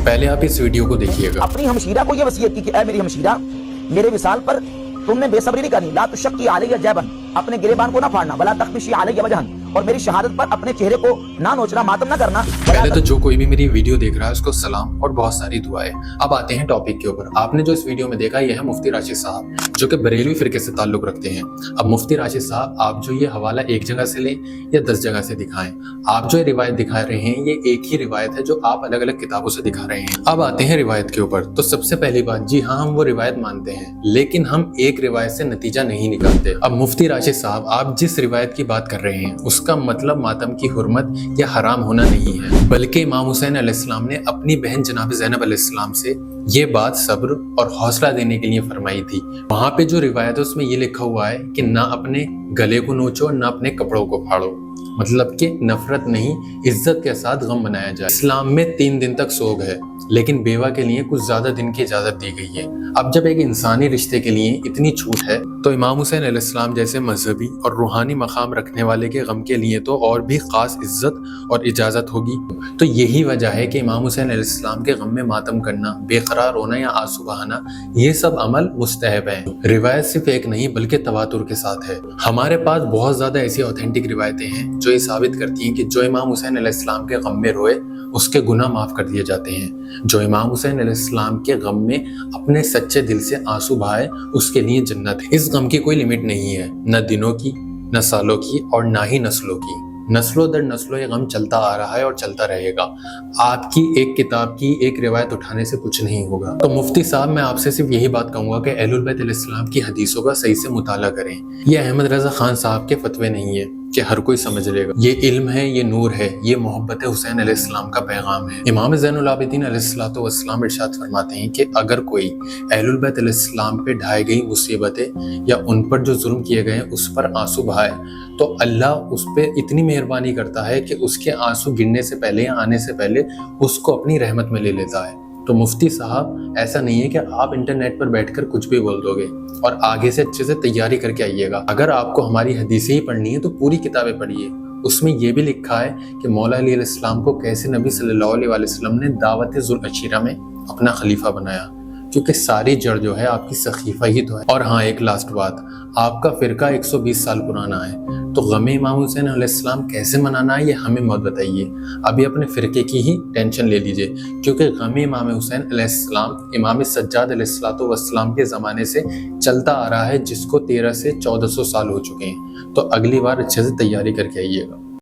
पहले आप इस वीडियो को देखिएगा। अपनी हमशीरा को ये वसीयत की कि ऐ मेरी हमशीरा, मेरे विसाल पर तुमने बेसब्री नहीं करनी। ला तुशक्की अलैया जैबन, अपने गिरेबान को ना फाड़ना। वला तख्मिशी अलैया वजहन, और मेरी शहादत पर अपने चेहरे को ना नोचना, मातम ना करना। पहले तो जो कोई भी मेरी वीडियो देख रहा है उसको सलाम और बहुत सारी दुआएं। अब आते हैं टॉपिक के ऊपर। आपने जो इस वीडियो में देखा ये है मुफ्ती राशिद साहब, जो कि बरेलवी फिरके से ताल्लुक रखते हैं। अब मुफ्ती राशिद साहब, आप जो ये हवाला एक जगह से लें या 10 जगह से दिखाएं, आप जो रिवायत दिखा रहे हैं ये एक ही रिवायत है जो आप अलग अलग किताबों से दिखा रहे हैं। अब आते हैं रिवायत के ऊपर। तो सबसे पहली बात, जी हाँ, हम वो रिवायत मानते हैं, लेकिन हम एक रिवायत से नतीजा नहीं निकालते। अब मुफ्ती राशिद साहब, आप जिस रिवायत की बात कर रहे हैं उसका मतलब मातम की हुर्मत या हराम होना नहीं है, बल्कि इमाम हुसैन अलैहिस्सलाम ने अपनी बहन जनाब ज़ैनब अलैहिस्सलाम से ये बात सब्र और हौसला देने के लिए फरमाई थी। वहां पे जो रिवायत है उसमें ये लिखा हुआ है कि ना अपने गले को नोचो और ना अपने कपड़ों को फाड़ो, मतलब कि नफरत नहीं, इज्जत के साथ गम मनाया जाए। इस्लाम में 3 दिन तक सोग है, लेकिन बेवा के लिए कुछ ज्यादा दिन की इजाजत दी गई है। अब जब एक इंसानी रिश्ते के लिए इतनी छूट है तो इमाम हुसैन अलैहिस्सलाम जैसे मजहबी और रूहानी मकाम रखने वाले के गम के लिए तो और भी खास इज्जत और इजाजत होगी। तो यही वजह है कि इमाम हुसैन अलैहिस्सलाम के गम में मातम करना, बेकरार होना या आंसू बहाना, ये सब अमल मुस्तहब है। रिवायत सिर्फ एक नहीं बल्कि तवातुर के साथ है। हमारे पास बहुत ज्यादा ऐसी ऑथेंटिक रिवायतें हैं जो ये साबित करती हैं कि जो इमाम हुसैन अलैहिस्सलाम के गम में रोए उसके गुनाह माफ कर दिए जाते हैं। जो इमाम हुसैन अलैहिस्सलाम के गम में अपने सच्चे दिल से आंसू बहाए उसके लिए जन्नत है। इस गम की कोई लिमिट नहीं है, न दिनों की, न सालों की और ना ही नस्लों की। नस्लों दर नस्लों ये गम चलता आ रहा है और चलता रहेगा। आपकी एक किताब की एक रिवायत उठाने से कुछ नहीं होगा। तो मुफ्ती साहब, मैं आपसे सिर्फ यही बात कहूंगा कि अहलुल बैत अलैहिस्सलाम की हदीसों का सही से मुताला करें। ये अहमद रजा खान साहब के फतवे नहीं है कि हर कोई समझ लेगा। ये इल्म है, ये नूर है, ये मोहब्बत हुसैन अलैहिस्सलाम का पैगाम है। इमाम ज़ैनुल आबिदीन अलैहिस्सलातु वस्सलाम इरशाद फरमाते हैं कि अगर कोई अहलुल बैत अलैहिस्सलाम पे ढाई गई मुसीबतें या उन पर जो जुल्म किए गए उस पर आंसू बहाए तो अल्लाह उस पर इतनी मेहरबानी करता है कि उसके आंसू गिरने से पहले या आने से पहले उसको अपनी रहमत में ले लेता है। तो मुफ्ती साहब, ऐसा नहीं है कि आप इंटरनेट पर बैठकर कुछ भी बोल दोगे, और आगे से अच्छे से तैयारी करके आइएगा। अगर आपको हमारी हदीसें ही पढ़नी है तो पूरी किताबें पढ़िए। उसमें यह भी लिखा है कि मौला अली अलैहिस्सलाम को कैसे नबी सल्लल्लाहु अलैहि वसल्लम ने दावत ज़ुल अशीरा में अपना खलीफा बनाया, क्योंकि सारी जड़ जो है आपकी सखीफा ही तो है। और हाँ, एक लास्ट बात, आपका फिरका 120 साल पुराना है, तो गमे इमाम हुसैन अलैहिस्सलाम कैसे मनाना है ये हमें मत बताइए। अभी अपने फिरके की ही टेंशन ले लीजिए, क्योंकि गमे इमाम हुसैन अलैहिस्सलाम इमाम सज्जाद अलैहिस्सलातु वस्सलाम के ज़माने से चलता आ रहा है, जिसको 1300 से 1400 साल हो चुके हैं। तो अगली बार अच्छे से तैयारी करके आइएगा।